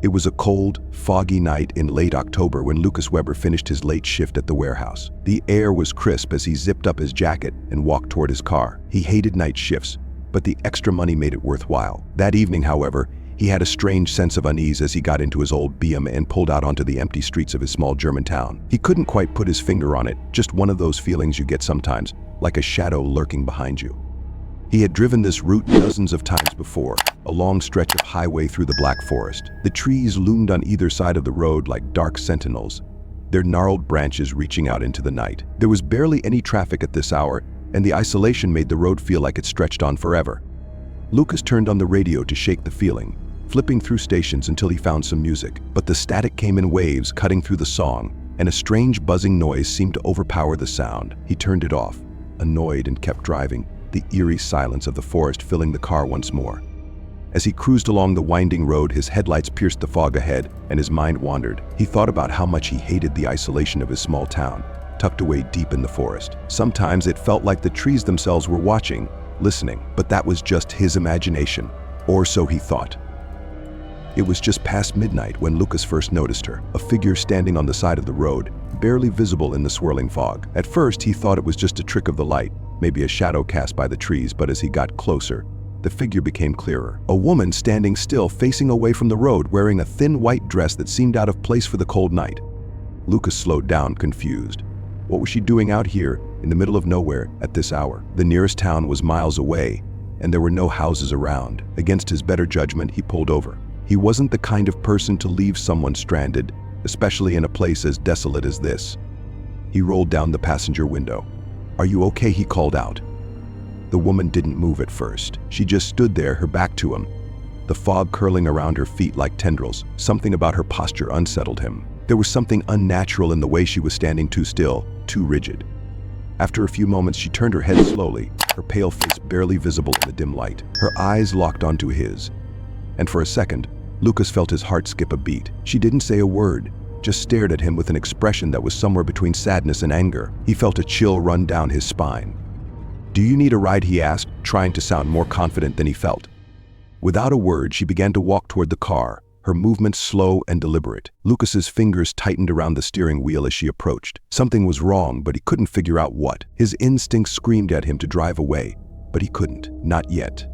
It was a cold, foggy night in late October when Lucas Weber finished his late shift at the warehouse. The air was crisp as he zipped up his jacket and walked toward his car. He hated night shifts, but the extra money made it worthwhile. That evening, however, he had a strange sense of unease as he got into his old BM and pulled out onto the empty streets of his small German town. He couldn't quite put his finger on it, just one of those feelings you get sometimes, like a shadow lurking behind you. He had driven this route dozens of times before, a long stretch of highway through the Black Forest. The trees loomed on either side of the road like dark sentinels, their gnarled branches reaching out into the night. There was barely any traffic at this hour, and the isolation made the road feel like it stretched on forever. Lucas turned on the radio to shake the feeling, flipping through stations until he found some music. But the static came in waves, cutting through the song, and a strange buzzing noise seemed to overpower the sound. He turned it off, annoyed, and kept driving, the eerie silence of the forest filling the car once more. As he cruised along the winding road, his headlights pierced the fog ahead, and his mind wandered. He thought about how much he hated the isolation of his small town, tucked away deep in the forest. Sometimes it felt like the trees themselves were watching, listening, but that was just his imagination, or so he thought. It was just past midnight when Lucas first noticed her, a figure standing on the side of the road, barely visible in the swirling fog. At first, he thought it was just a trick of the light, maybe a shadow cast by the trees, but as he got closer, the figure became clearer. A woman standing still, facing away from the road, wearing a thin white dress that seemed out of place for the cold night. Lucas slowed down, confused. What was she doing out here, in the middle of nowhere, at this hour? The nearest town was miles away, and there were no houses around. Against his better judgment, he pulled over. He wasn't the kind of person to leave someone stranded, especially in a place as desolate as this. He rolled down the passenger window. "Are you okay?" he called out. The woman didn't move at first. She just stood there, her back to him, the fog curling around her feet like tendrils. Something about her posture unsettled him. There was something unnatural in the way she was standing, too still, too rigid. After a few moments, she turned her head slowly, her pale face barely visible in the dim light. Her eyes locked onto his, and for a second, Lucas felt his heart skip a beat. She didn't say a word, just stared at him with an expression that was somewhere between sadness and anger. He felt a chill run down his spine. "Do you need a ride?" he asked, trying to sound more confident than he felt. Without a word, she began to walk toward the car, her movements slow and deliberate. Lucas's fingers tightened around the steering wheel as she approached. Something was wrong, but he couldn't figure out what. His instincts screamed at him to drive away, but he couldn't, not yet.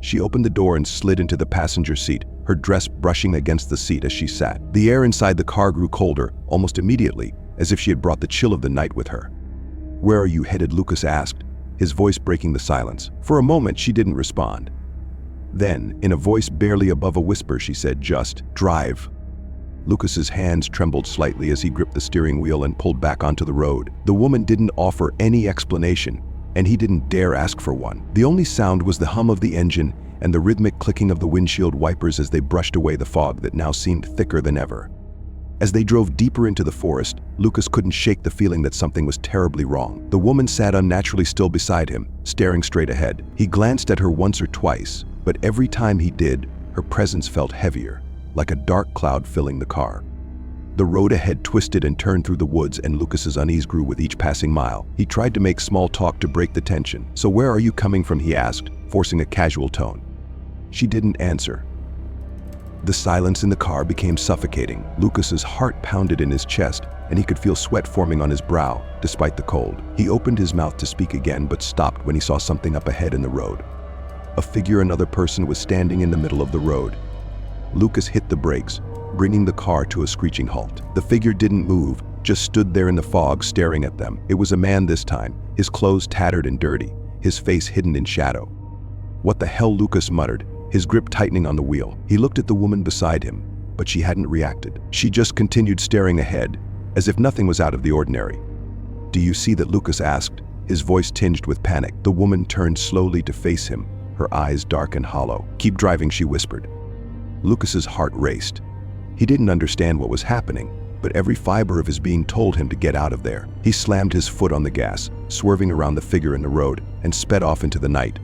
She opened the door and slid into the passenger seat, her dress brushing against the seat as she sat. The air inside the car grew colder, almost immediately, as if she had brought the chill of the night with her. "Where are you headed?" Lucas asked, his voice breaking the silence. For a moment, she didn't respond. Then, in a voice barely above a whisper, she said, "Just drive." Lucas's hands trembled slightly as he gripped the steering wheel and pulled back onto the road. The woman didn't offer any explanation, and he didn't dare ask for one. The only sound was the hum of the engine and the rhythmic clicking of the windshield wipers as they brushed away the fog that now seemed thicker than ever. As they drove deeper into the forest, Lucas couldn't shake the feeling that something was terribly wrong. The woman sat unnaturally still beside him, staring straight ahead. He glanced at her once or twice, but every time he did, her presence felt heavier, like a dark cloud filling the car. The road ahead twisted and turned through the woods, and Lucas's unease grew with each passing mile. He tried to make small talk to break the tension. "So where are you coming from?" he asked, forcing a casual tone. She didn't answer. The silence in the car became suffocating. Lucas's heart pounded in his chest, and he could feel sweat forming on his brow, despite the cold. He opened his mouth to speak again, but stopped when he saw something up ahead in the road. A figure, another person, was standing in the middle of the road. Lucas hit the brakes, bringing the car to a screeching halt. The figure didn't move, just stood there in the fog, staring at them. It was a man this time, his clothes tattered and dirty, his face hidden in shadow. "What the hell?" Lucas muttered, his grip tightening on the wheel. He looked at the woman beside him, but she hadn't reacted. She just continued staring ahead, as if nothing was out of the ordinary. "Do you see that?" Lucas asked, his voice tinged with panic. The woman turned slowly to face him, her eyes dark and hollow. "Keep driving," she whispered. Lucas's heart raced. He didn't understand what was happening, but every fiber of his being told him to get out of there. He slammed his foot on the gas, swerving around the figure in the road, and sped off into the night.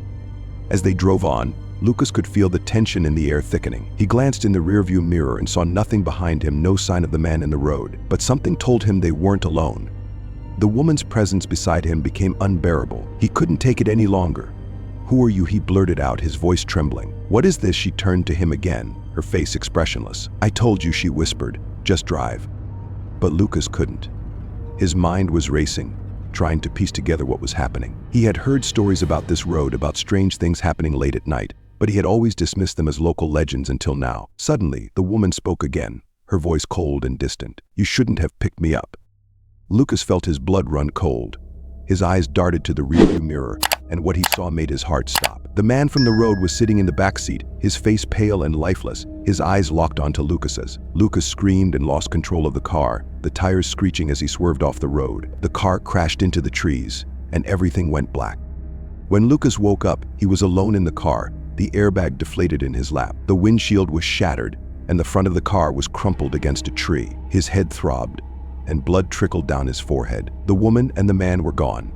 As they drove on, Lucas could feel the tension in the air thickening. He glanced in the rearview mirror and saw nothing behind him, no sign of the man in the road. But something told him they weren't alone. The woman's presence beside him became unbearable. He couldn't take it any longer. "Who are you?" he blurted out, his voice trembling. "What is this?" She turned to him again, her face expressionless. "I told you," she whispered. "Just drive." But Lucas couldn't. His mind was racing, trying to piece together what was happening. He had heard stories about this road, about strange things happening late at night, but he had always dismissed them as local legends until now. Suddenly, the woman spoke again, her voice cold and distant. "You shouldn't have picked me up." Lucas felt his blood run cold. His eyes darted to the rearview mirror, and what he saw made his heart stop. The man from the road was sitting in the back seat, his face pale and lifeless, his eyes locked onto Lucas's. Lucas screamed and lost control of the car, the tires screeching as he swerved off the road. The car crashed into the trees, and everything went black. When Lucas woke up, he was alone in the car, the airbag deflated in his lap. The windshield was shattered, and the front of the car was crumpled against a tree. His head throbbed, and blood trickled down his forehead. The woman and the man were gone.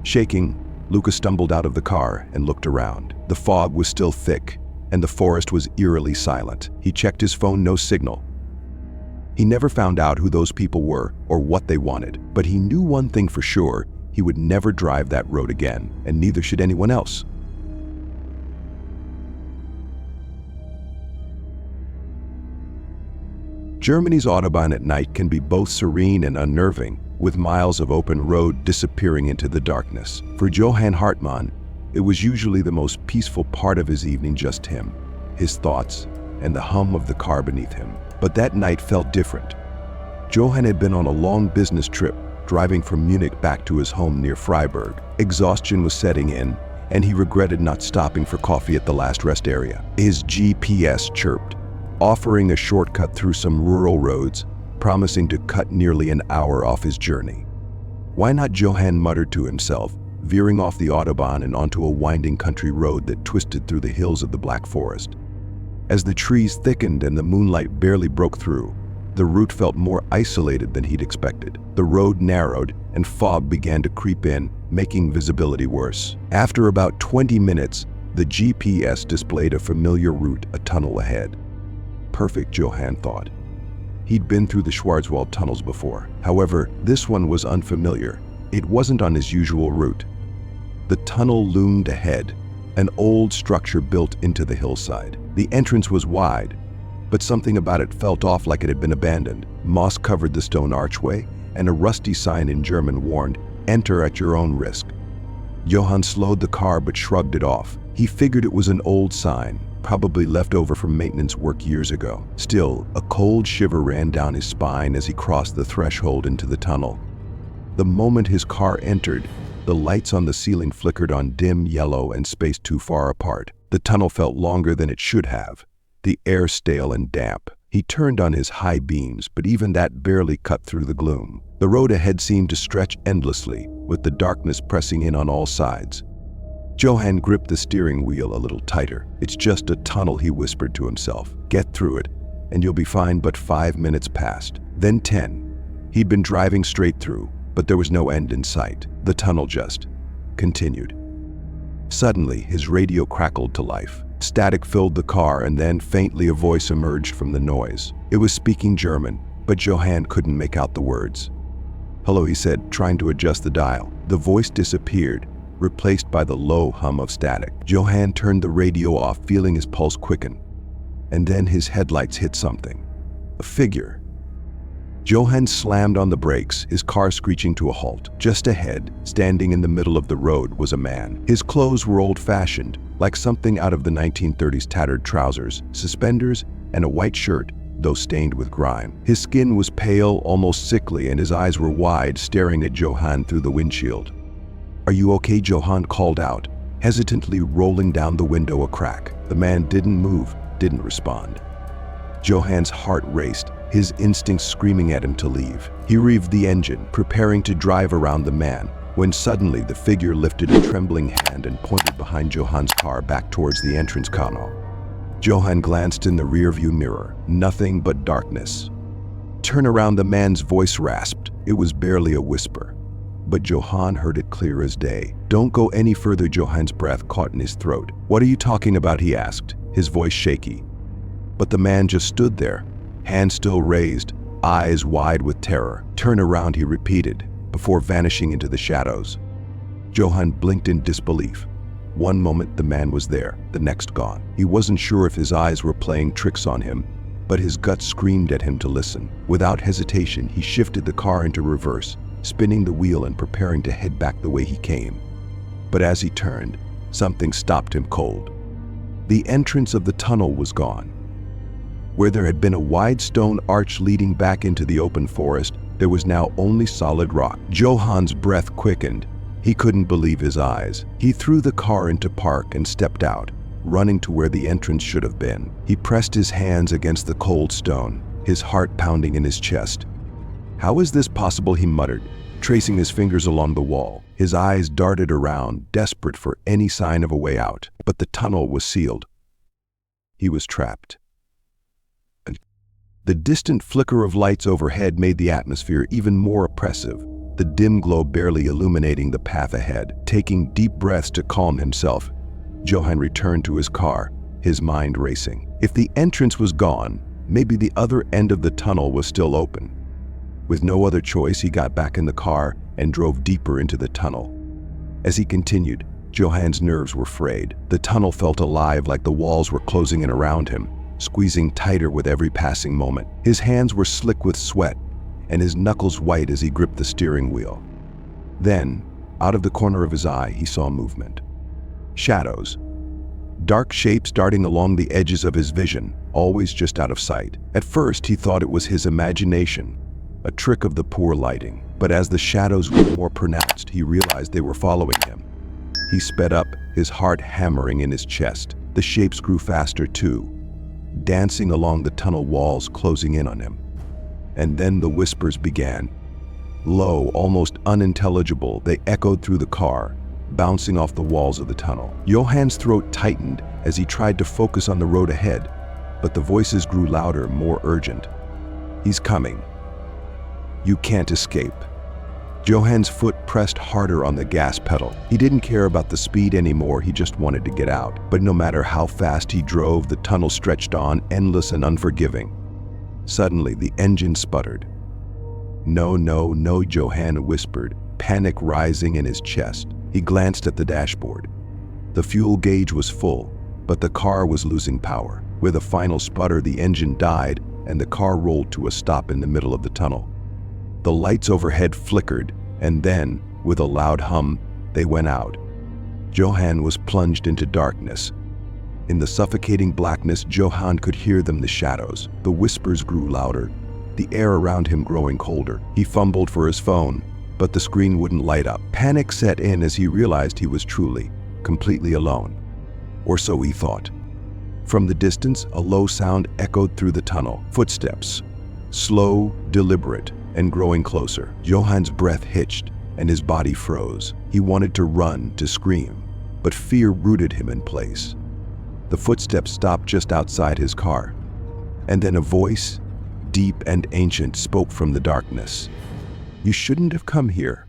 Shaking, Lucas stumbled out of the car and looked around. The fog was still thick, and the forest was eerily silent. He checked his phone, no signal. He never found out who those people were or what they wanted, but he knew one thing for sure: he would never drive that road again, and neither should anyone else. Germany's Autobahn at night can be both serene and unnerving, with miles of open road disappearing into the darkness. For Johann Hartmann, it was usually the most peaceful part of his evening, just him, his thoughts, and the hum of the car beneath him. But that night felt different. Johann had been on a long business trip, driving from Munich back to his home near Freiburg. Exhaustion was setting in, and he regretted not stopping for coffee at the last rest area. His GPS chirped, offering a shortcut through some rural roads, promising to cut nearly an hour off his journey. "Why not?" Johann muttered to himself, veering off the Autobahn and onto a winding country road that twisted through the hills of the Black Forest. As the trees thickened and the moonlight barely broke through, the route felt more isolated than he'd expected. The road narrowed, and fog began to creep in, making visibility worse. After about 20 minutes, the GPS displayed a familiar route, a tunnel ahead. Perfect, Johann thought. He'd been through the Schwarzwald tunnels before. However, this one was unfamiliar. It wasn't on his usual route. The tunnel loomed ahead, an old structure built into the hillside. The entrance was wide, but something about it felt off, like it had been abandoned. Moss covered the stone archway, and a rusty sign in German warned, "Enter at your own risk." Johann slowed the car but shrugged it off. He figured it was an old sign, probably left over from maintenance work years ago. Still, a cold shiver ran down his spine as he crossed the threshold into the tunnel. The moment his car entered, the lights on the ceiling flickered on dim yellow and spaced too far apart. The tunnel felt longer than it should have, the air stale and damp. He turned on his high beams, but even that barely cut through the gloom. The road ahead seemed to stretch endlessly, with the darkness pressing in on all sides. Johann gripped the steering wheel a little tighter. "It's just a tunnel," he whispered to himself. "Get through it, and you'll be fine." But 5 minutes passed, then 10. He'd been driving straight through, but there was no end in sight. The tunnel just continued. Suddenly, his radio crackled to life. Static filled the car, and then faintly a voice emerged from the noise. It was speaking German, but Johann couldn't make out the words. "Hello," he said, trying to adjust the dial. The voice disappeared, replaced by the low hum of static. Johann turned the radio off, feeling his pulse quicken. And then his headlights hit something. A figure. Johann slammed on the brakes, his car screeching to a halt. Just ahead, standing in the middle of the road, was a man. His clothes were old-fashioned, like something out of the 1930s: tattered trousers, suspenders, and a white shirt, though stained with grime. His skin was pale, almost sickly, and his eyes were wide, staring at Johann through the windshield. "Are you okay?" Johann called out, hesitantly rolling down the window a crack. The man didn't move, didn't respond. Johann's heart raced, his instincts screaming at him to leave. He revved the engine, preparing to drive around the man, when suddenly the figure lifted a trembling hand and pointed behind Johann's car back towards the entrance tunnel. Johann glanced in the rearview mirror. Nothing but darkness. "Turn around," the man's voice rasped. It was barely a whisper, but Johann heard it clear as day. "Don't go any further." Johann's breath caught in his throat. "What are you talking about?" he asked, his voice shaky. But the man just stood there, hands still raised, eyes wide with terror. "Turn around," he repeated, before vanishing into the shadows. Johann blinked in disbelief. One moment the man was there, the next gone. He wasn't sure if his eyes were playing tricks on him, but his gut screamed at him to listen. Without hesitation, he shifted the car into reverse, spinning the wheel and preparing to head back the way he came. But as he turned, something stopped him cold. The entrance of the tunnel was gone. Where there had been a wide stone arch leading back into the open forest, there was now only solid rock. Johan's breath quickened. He couldn't believe his eyes. He threw the car into park and stepped out, running to where the entrance should have been. He pressed his hands against the cold stone, his heart pounding in his chest. "How is this possible?" he muttered, tracing his fingers along the wall. His eyes darted around, desperate for any sign of a way out. But the tunnel was sealed. He was trapped. The distant flicker of lights overhead made the atmosphere even more oppressive, the dim glow barely illuminating the path ahead. Taking deep breaths to calm himself, Johan returned to his car, his mind racing. If the entrance was gone, maybe the other end of the tunnel was still open. With no other choice, he got back in the car and drove deeper into the tunnel. As he continued, Johan's nerves were frayed. The tunnel felt alive, like the walls were closing in around him, squeezing tighter with every passing moment. His hands were slick with sweat, and his knuckles white as he gripped the steering wheel. Then, out of the corner of his eye, he saw movement. Shadows. Dark shapes darting along the edges of his vision, always just out of sight. At first, he thought it was his imagination, a trick of the poor lighting. But as the shadows grew more pronounced, he realized they were following him. He sped up, his heart hammering in his chest. The shapes grew faster too, dancing along the tunnel walls, closing in on him. And then the whispers began. Low, almost unintelligible, they echoed through the car, bouncing off the walls of the tunnel. Johan's throat tightened as he tried to focus on the road ahead, but the voices grew louder, more urgent. "He's coming. You can't escape." Johan's foot pressed harder on the gas pedal. He didn't care about the speed anymore, he just wanted to get out. But no matter how fast he drove, the tunnel stretched on, endless and unforgiving. Suddenly, the engine sputtered. "No, no, no," Johan whispered, panic rising in his chest. He glanced at the dashboard. The fuel gauge was full, but the car was losing power. With a final sputter, the engine died, and the car rolled to a stop in the middle of the tunnel. The lights overhead flickered, and then, with a loud hum, they went out. Johan was plunged into darkness. In the suffocating blackness, Johan could hear them, the shadows. The whispers grew louder, the air around him growing colder. He fumbled for his phone, but the screen wouldn't light up. Panic set in as he realized he was truly, completely alone. Or so he thought. From the distance, a low sound echoed through the tunnel. Footsteps. Slow, deliberate, and growing closer. Johan's breath hitched, and his body froze. He wanted to run, to scream, but fear rooted him in place. The footsteps stopped just outside his car. And then a voice, deep and ancient, spoke from the darkness. "You shouldn't have come here."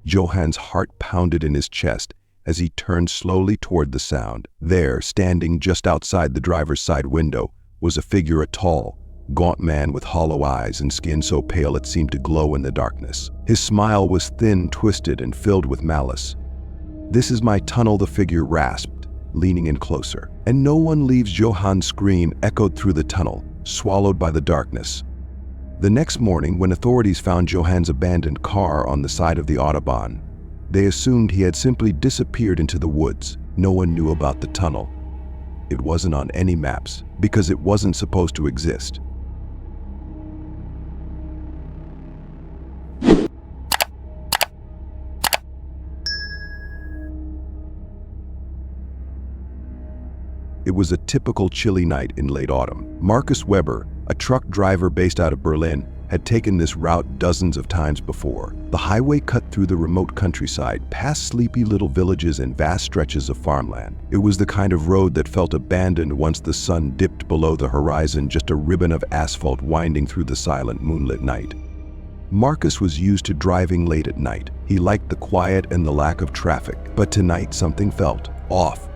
Johan's heart pounded in his chest as he turned slowly toward the sound. There, standing just outside the driver's side window, was a figure, a tall, gaunt man with hollow eyes and skin so pale it seemed to glow in the darkness. His smile was thin, twisted, and filled with malice. "This is my tunnel," the figure rasped, leaning in closer. And no one leaves. Johan's scream echoed through the tunnel, swallowed by the darkness. The next morning, when authorities found Johan's abandoned car on the side of the Autobahn, they assumed he had simply disappeared into the woods. No one knew about the tunnel. It wasn't on any maps, because it wasn't supposed to exist. It was a typical chilly night in late autumn. Marcus Weber, a truck driver based out of Berlin, had taken this route dozens of times before. The highway cut through the remote countryside, past sleepy little villages and vast stretches of farmland. It was the kind of road that felt abandoned once the sun dipped below the horizon, just a ribbon of asphalt winding through the silent moonlit night. Marcus was used to driving late at night. He liked the quiet and the lack of traffic, but tonight something felt off.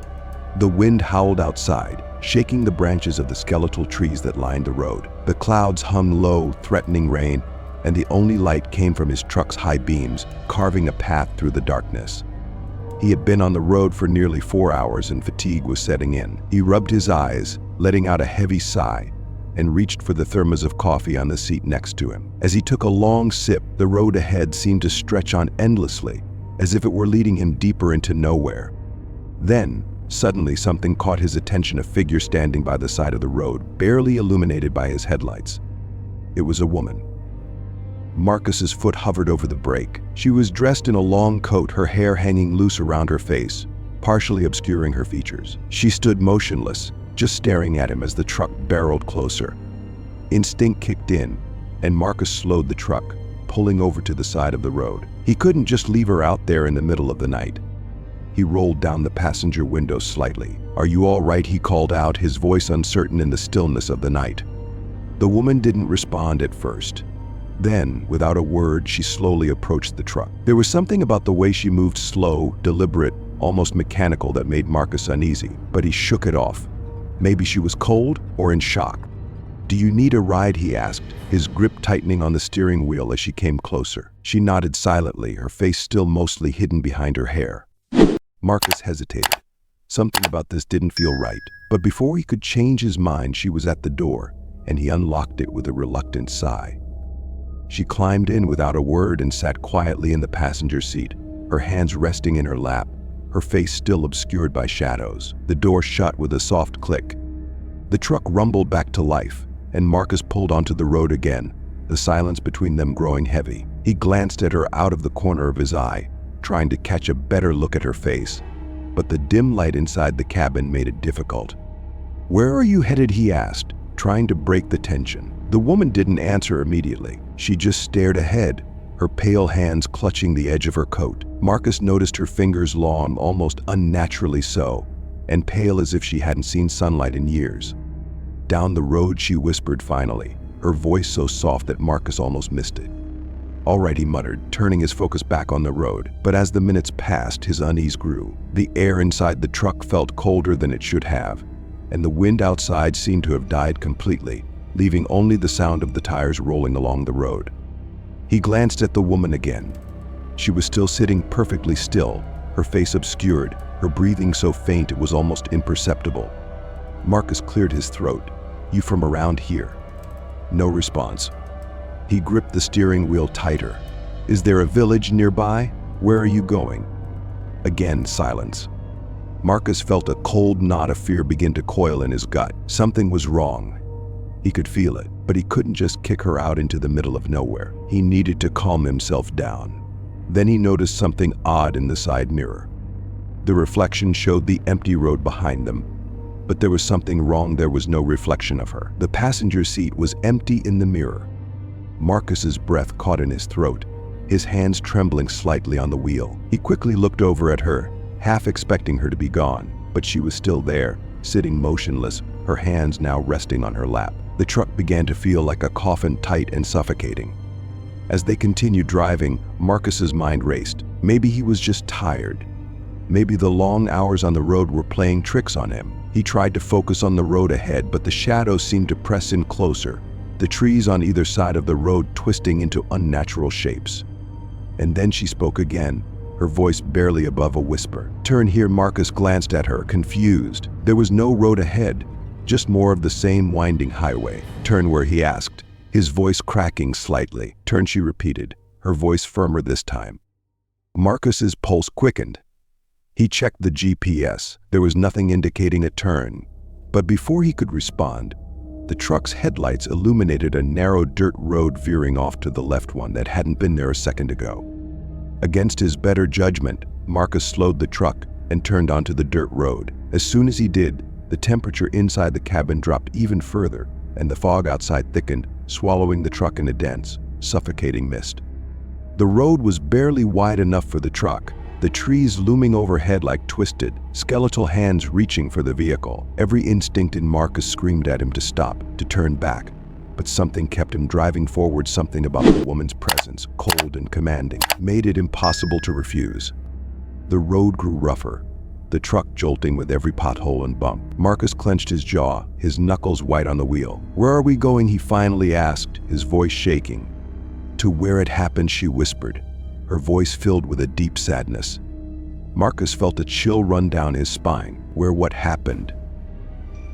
The wind howled outside, shaking the branches of the skeletal trees that lined the road. The clouds hung low, threatening rain, and the only light came from his truck's high beams, carving a path through the darkness. He had been on the road for nearly 4 hours and fatigue was setting in. He rubbed his eyes, letting out a heavy sigh, and reached for the thermos of coffee on the seat next to him. As he took a long sip, the road ahead seemed to stretch on endlessly, as if it were leading him deeper into nowhere. Then, suddenly something caught his attention, a figure standing by the side of the road, barely illuminated by his headlights. It was a woman. Marcus's foot hovered over the brake. She was dressed in a long coat, her hair hanging loose around her face, partially obscuring her features. She stood motionless, just staring at him as the truck barreled closer. Instinct kicked in, and Marcus slowed the truck, pulling over to the side of the road. He couldn't just leave her out there in the middle of the night. He rolled down the passenger window slightly. "Are you all right?" he called out, his voice uncertain in the stillness of the night. The woman didn't respond at first. Then, without a word, she slowly approached the truck. There was something about the way she moved, slow, deliberate, almost mechanical, that made Marcus uneasy, but he shook it off. Maybe she was cold or in shock. "Do you need a ride?" he asked, his grip tightening on the steering wheel as she came closer. She nodded silently, her face still mostly hidden behind her hair. Marcus hesitated. Something about this didn't feel right. But before he could change his mind, she was at the door, and he unlocked it with a reluctant sigh. She climbed in without a word and sat quietly in the passenger seat, her hands resting in her lap, her face still obscured by shadows. The door shut with a soft click. The truck rumbled back to life, and Marcus pulled onto the road again, the silence between them growing heavy. He glanced at her out of the corner of his eye, trying to catch a better look at her face, but the dim light inside the cabin made it difficult. "Where are you headed?" he asked, trying to break the tension. The woman didn't answer immediately. She just stared ahead, her pale hands clutching the edge of her coat. Marcus noticed her fingers long, almost unnaturally so, and pale as if she hadn't seen sunlight in years. "Down the road," she whispered finally, her voice so soft that Marcus almost missed it. "All right," he muttered, turning his focus back on the road. But as the minutes passed, his unease grew. The air inside the truck felt colder than it should have, and the wind outside seemed to have died completely, leaving only the sound of the tires rolling along the road. He glanced at the woman again. She was still sitting perfectly still, her face obscured, her breathing so faint it was almost imperceptible. Marcus cleared his throat. "You from around here?" No response. He gripped the steering wheel tighter. "Is there a village nearby? Where are you going?" Again, silence. Marcus felt a cold knot of fear begin to coil in his gut. Something was wrong. He could feel it, but he couldn't just kick her out into the middle of nowhere. He needed to calm himself down. Then he noticed something odd in the side mirror. The reflection showed the empty road behind them, but there was something wrong. There was no reflection of her. The passenger seat was empty in the mirror. Marcus's breath caught in his throat, his hands trembling slightly on the wheel. He quickly looked over at her, half expecting her to be gone, but she was still there, sitting motionless, her hands now resting on her lap. The truck began to feel like a coffin, tight and suffocating. As they continued driving, Marcus's mind raced. Maybe he was just tired. Maybe the long hours on the road were playing tricks on him. He tried to focus on the road ahead, but the shadows seemed to press in closer, the trees on either side of the road twisting into unnatural shapes. And then she spoke again, her voice barely above a whisper. "Turn here." Marcus glanced at her, confused. There was no road ahead, just more of the same winding highway. "Turn where?" he asked, his voice cracking slightly. "Turn," she repeated, her voice firmer this time. Marcus's pulse quickened. He checked the GPS. There was nothing indicating a turn. But before he could respond, the truck's headlights illuminated a narrow dirt road veering off to the left, one that hadn't been there a second ago. Against his better judgment, Marcus slowed the truck and turned onto the dirt road. As soon as he did, the temperature inside the cabin dropped even further, and the fog outside thickened, swallowing the truck in a dense, suffocating mist. The road was barely wide enough for the truck, the trees looming overhead like twisted, skeletal hands reaching for the vehicle. Every instinct in Marcus screamed at him to stop, to turn back. But something kept him driving forward. Something about the woman's presence, cold and commanding, made it impossible to refuse. The road grew rougher, the truck jolting with every pothole and bump. Marcus clenched his jaw, his knuckles white on the wheel. "Where are we going?" he finally asked, his voice shaking. "To where it happened," she whispered, her voice filled with a deep sadness. Marcus felt a chill run down his spine. Where what happened?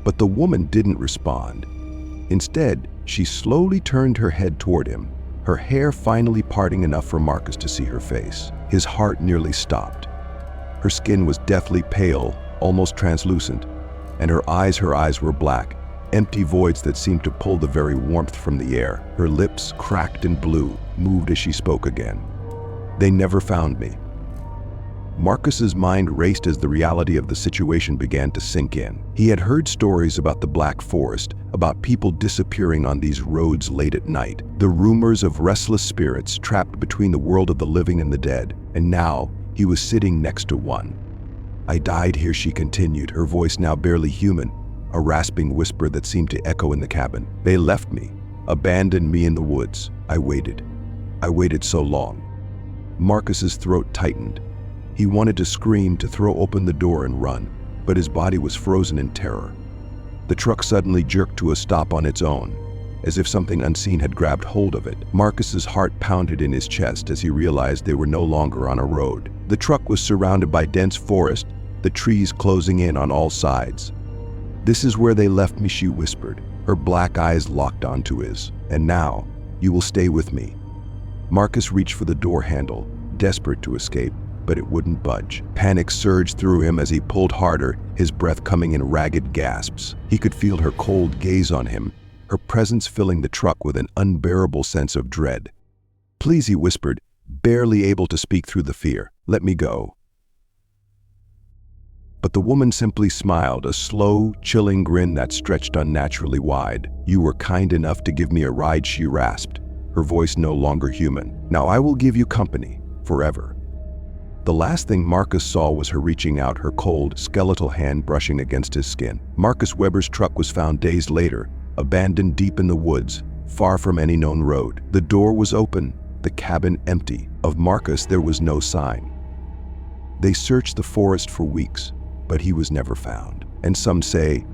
But the woman didn't respond. Instead, she slowly turned her head toward him, her hair finally parting enough for Marcus to see her face. His heart nearly stopped. Her skin was deathly pale, almost translucent, and her eyes were black, empty voids that seemed to pull the very warmth from the air. Her lips, cracked and blue, moved as she spoke again. "They never found me." Marcus's mind raced as the reality of the situation began to sink in. He had heard stories about the Black Forest, about people disappearing on these roads late at night, the rumors of restless spirits trapped between the world of the living and the dead, and now he was sitting next to one. "I died here," she continued, her voice now barely human, a rasping whisper that seemed to echo in the cabin. "They left me, abandoned me in the woods. I waited so long." Marcus's throat tightened. He wanted to scream, to throw open the door and run, but his body was frozen in terror. The truck suddenly jerked to a stop on its own, as if something unseen had grabbed hold of it. Marcus's heart pounded in his chest as he realized they were no longer on a road. The truck was surrounded by dense forest, the trees closing in on all sides. "This is where they left me," she whispered, her black eyes locked onto his. "And now, you will stay with me." Marcus reached for the door handle, desperate to escape, but it wouldn't budge. Panic surged through him as he pulled harder, his breath coming in ragged gasps. He could feel her cold gaze on him, her presence filling the truck with an unbearable sense of dread. "Please," he whispered, barely able to speak through the fear. "Let me go." But the woman simply smiled, a slow, chilling grin that stretched unnaturally wide. "You were kind enough to give me a ride," she rasped, her voice no longer human. "Now I will give you company, forever." The last thing Marcus saw was her reaching out, her cold, skeletal hand brushing against his skin. Marcus Weber's truck was found days later, abandoned deep in the woods, far from any known road. The door was open, the cabin empty. Of Marcus, there was no sign. They searched the forest for weeks, but he was never found. And some say,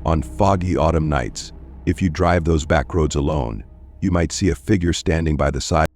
on foggy autumn nights, if you drive those back roads alone, you might see a figure standing by the side